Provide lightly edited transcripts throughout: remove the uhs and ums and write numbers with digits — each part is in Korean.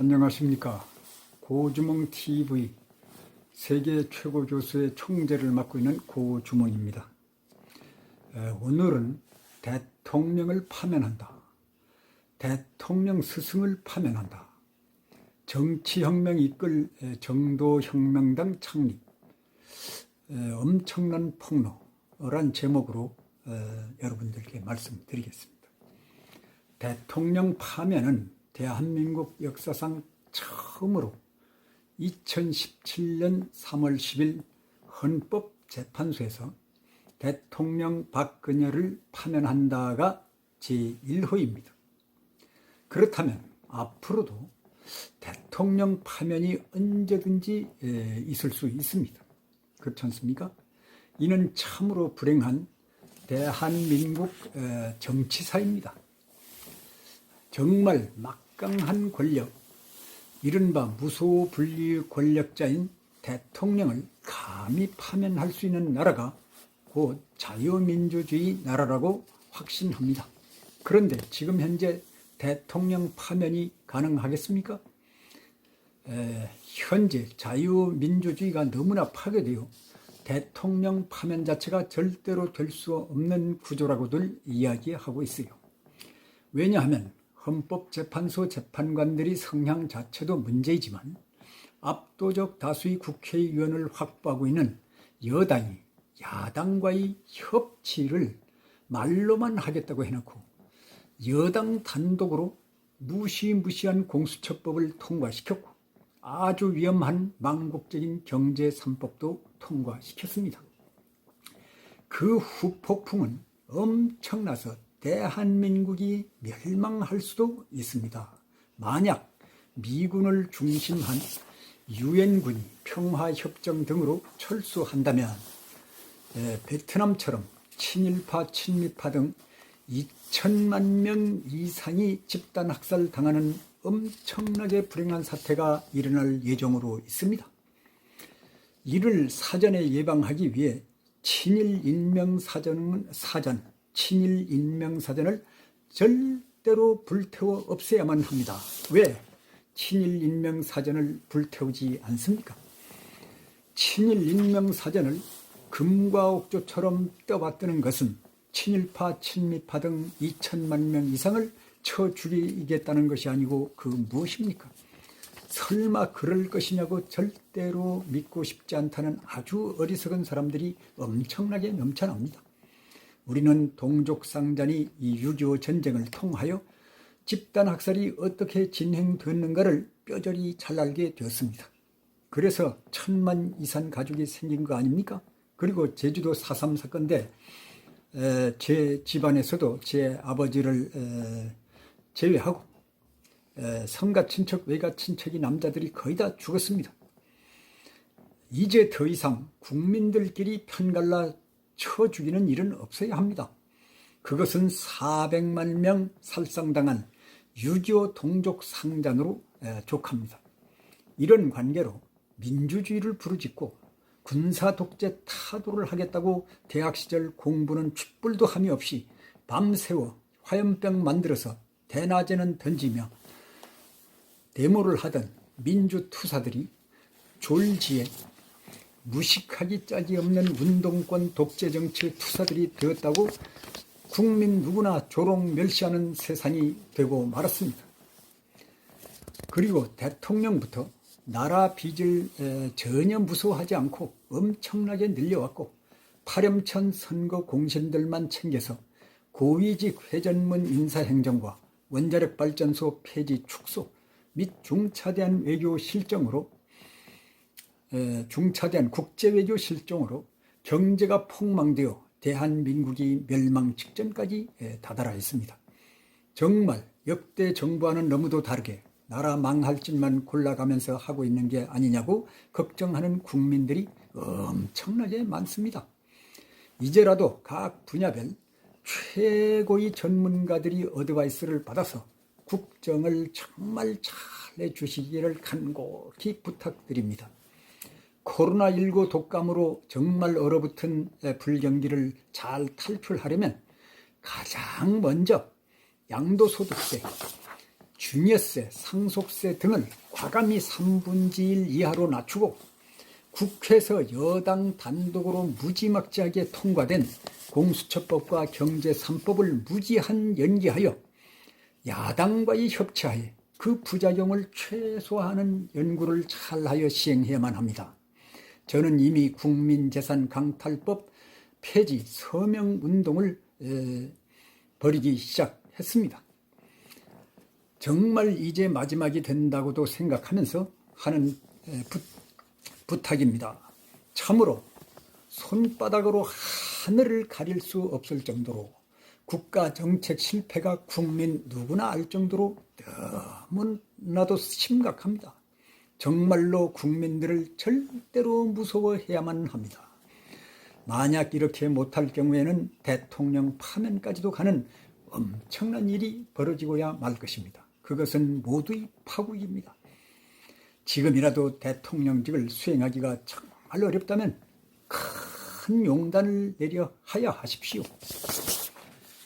안녕하십니까. 고주몽TV 세계 최고 교수의 총재를 맡고 있는 고주몽입니다. 오늘은 대통령을 파면한다. 대통령 스승을 파면한다. 정치혁명 이끌 정도혁명당 창립. 엄청난 폭로란 제목으로 여러분들께 말씀드리겠습니다. 대통령 파면은 대한민국 역사상 처음으로 2017년 3월 10일 헌법재판소에서 대통령 박근혜를 파면한다가 제1호입니다. 그렇다면 앞으로도 대통령 파면이 언제든지 있을 수 있습니다. 그렇지 않습니까? 이는 참으로 불행한 대한민국 정치사입니다. 정말 막강한 권력, 이른바 무소불위 권력자인 대통령을 감히 파면할 수 있는 나라가 곧 자유민주주의 나라라고 확신합니다. 그런데 지금 현재 대통령 파면이 가능하겠습니까? 현재 자유민주주의가 너무나 파괴되어 대통령 파면 자체가 절대로 될 수 없는 구조라고들 이야기하고 있어요. 왜냐하면 헌법재판소 재판관들이 성향 자체도 문제이지만 압도적 다수의 국회의원을 확보하고 있는 여당이 야당과의 협치를 말로만 하겠다고 해놓고 여당 단독으로 무시무시한 공수처법을 통과시켰고 아주 위험한 망국적인 경제 3법도 통과시켰습니다. 그 후폭풍은 엄청나서 대한민국이 멸망할 수도 있습니다. 만약 미군을 중심한 유엔군이 평화협정 등으로 철수한다면 베트남처럼 친일파, 친미파 등 2천만 명 이상이 집단 학살당하는 엄청나게 불행한 사태가 일어날 예정으로 있습니다. 이를 사전에 예방하기 위해 친일 인명사전을 절대로 불태워 없애야만 합니다. 왜 친일 인명사전을 불태우지 않습니까? 친일 인명사전을 금과 옥조처럼 떠받드는 것은 친일파, 친미파 등 2천만 명 이상을 쳐 죽이겠다는 것이 아니고 그 무엇입니까? 설마 그럴 것이냐고 절대로 믿고 싶지 않다는 아주 어리석은 사람들이 엄청나게 넘쳐납니다. 우리는 동족상잔이 이 6.25 전쟁을 통하여 집단 학살이 어떻게 진행됐는가를 뼈저리 잘 알게 되었습니다. 그래서 1000만 이상 가족이 생긴 거 아닙니까? 그리고 제주도 4.3 사건인데 제 집안에서도 제 아버지를 제외하고 성가 친척, 외가 친척이 남자들이 거의 다 죽었습니다. 이제 더 이상 국민들끼리 편갈라 쳐 죽이는 일은 없어야 합니다. 그것은 400만 명 살상당한 6.25 동족 상잔으로 족합니다. 이런 관계로 민주주의를 부르짖고 군사 독재 타도를 하겠다고 대학 시절 공부는 쥐뿔도 함이 없이 밤새워 화염병 만들어서 대낮에는 던지며 데모를 하던 민주투사들이 졸지에 무식하기 짝이 없는 운동권 독재정치 투사들이 되었다고 국민 누구나 조롱 멸시하는 세상이 되고 말았습니다. 그리고 대통령부터 나라 빚을 전혀 무서워하지 않고 엄청나게 늘려왔고 파렴천 선거 공신들만 챙겨서 고위직 회전문 인사행정과 원자력 발전소 폐지 축소 및 중차대한 외교 실정으로 중차대한 국제외교 실정으로 경제가 폭망되어 대한민국이 멸망 직전까지 다다라 있습니다. 정말 역대 정부와는 너무도 다르게 나라 망할 짓만 골라가면서 하고 있는 게 아니냐고 걱정하는 국민들이 엄청나게 많습니다. 이제라도 각 분야별 최고의 전문가들이 어드바이스를 받아서 국정을 정말 잘 해주시기를 간곡히 부탁드립니다. 코로나19 독감으로 정말 얼어붙은 불경기를 잘 탈출하려면 가장 먼저 양도소득세, 증여세, 상속세 등을 과감히 3분의 1 이하로 낮추고 국회에서 여당 단독으로 무지막지하게 통과된 공수처법과 경제 3법을 무기한 연기하여 야당과의 협치하에 그 부작용을 최소화하는 연구를 잘하여 시행해야만 합니다. 저는 이미 국민재산 강탈법 폐지 서명운동을 벌이기 시작했습니다. 정말 이제 마지막이 된다고도 생각하면서 하는 부탁입니다. 참으로 손바닥으로 하늘을 가릴 수 없을 정도로 국가 정책 실패가 국민 누구나 알 정도로 너무나도 심각합니다. 정말로 국민들을 절대로 무서워해야만 합니다. 만약 이렇게 못할 경우에는 대통령 파면까지도 가는 엄청난 일이 벌어지고야 말 것입니다. 그것은 모두의 파국입니다. 지금이라도 대통령직을 수행하기가 정말 어렵다면 큰 용단을 내려 하야 하십시오.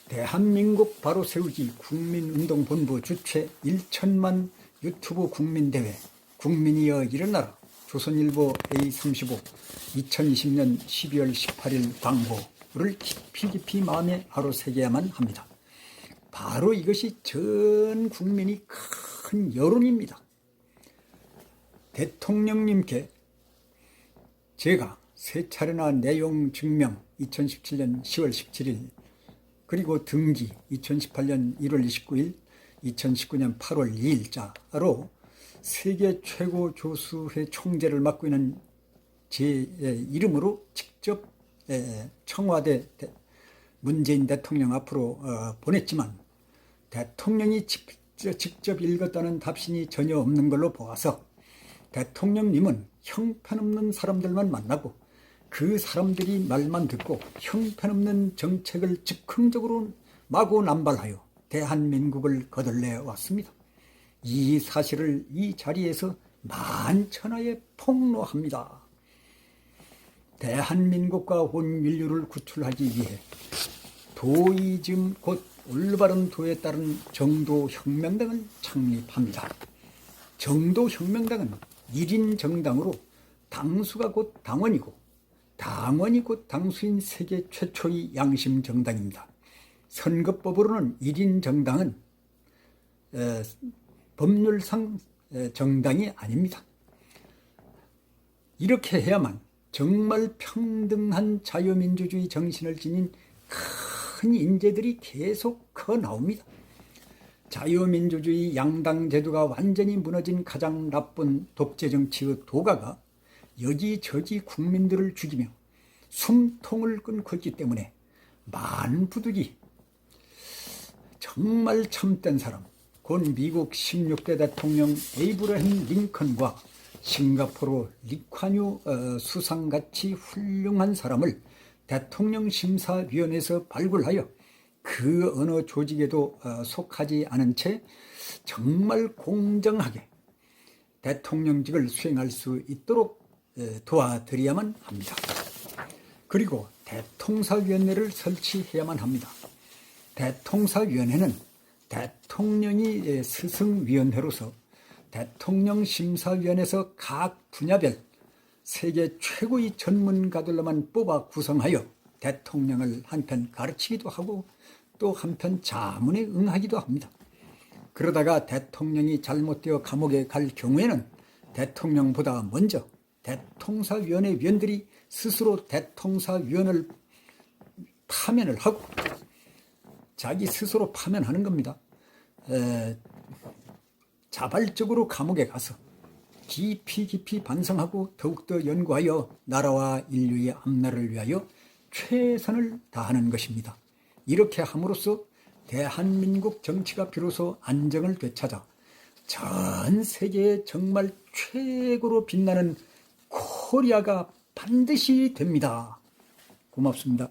대한민국 바로 세우기 국민운동본부 주최 1천만 유튜브 국민대회 국민이여 일어나라 조선일보 A35 2020년 12월 18일 광고를 깊이 마음에 아로새겨야만 합니다. 바로 이것이 전 국민이 큰 여론입니다. 대통령님께 제가 세 차례나 내용 증명 2017년 10월 17일 그리고 등기 2018년 1월 29일 2019년 8월 2일자로 세계 최고 교수회 총재를 맡고 있는 제 이름으로 직접 청와대 문재인 대통령 앞으로 보냈지만 대통령이 직접 읽었다는 답신이 전혀 없는 걸로 보아서 대통령님은 형편없는 사람들만 만나고 그 사람들이 말만 듣고 형편없는 정책을 즉흥적으로 마구 남발하여 대한민국을 거덜내 왔습니다. 이 사실을 이 자리에서 만천하에 폭로합니다. 대한민국과 온 인류를 구출하기 위해 도이즘 곧 올바른 도에 따른 정도혁명당을 창립합니다. 정도혁명당은 1인 정당으로 당수가 곧 당원이고 당원이 곧 당수인 세계 최초의 양심 정당입니다. 선거법으로는 1인 정당은 법률상 정당이 아닙니다. 이렇게 해야만 정말 평등한 자유민주주의 정신을 지닌 큰 인재들이 계속 커 나옵니다. 자유민주주의 양당 제도가 완전히 무너진 가장 나쁜 독재정치의 도가가 여기저기 국민들을 죽이며 숨통을 끊고 있기 때문에 만부득이 정말 참된 사람, 곧 미국 16대 대통령 에이브러햄 링컨과 싱가포르 리콴유 수상같이 훌륭한 사람을 대통령 심사위원회에서 발굴하여 그 어느 조직에도 속하지 않은 채 정말 공정하게 대통령직을 수행할 수 있도록 도와드려야만 합니다. 그리고 대통사위원회를 설치해야만 합니다. 대통사위원회는 대통령이 스승위원회로서 대통령 심사위원회에서 각 분야별 세계 최고의 전문가들로만 뽑아 구성하여 대통령을 한편 가르치기도 하고 또 한편 자문에 응하기도 합니다. 그러다가 대통령이 잘못되어 감옥에 갈 경우에는 대통령보다 먼저 대통사위원회 위원들이 스스로 대통사위원을 파면을 하고 자기 스스로 파면하는 겁니다. 자발적으로 감옥에 가서 깊이 반성하고 더욱더 연구하여 나라와 인류의 앞날을 위하여 최선을 다하는 것입니다. 이렇게 함으로써 대한민국 정치가 비로소 안정을 되찾아 전 세계에 정말 최고로 빛나는 코리아가 반드시 됩니다. 고맙습니다.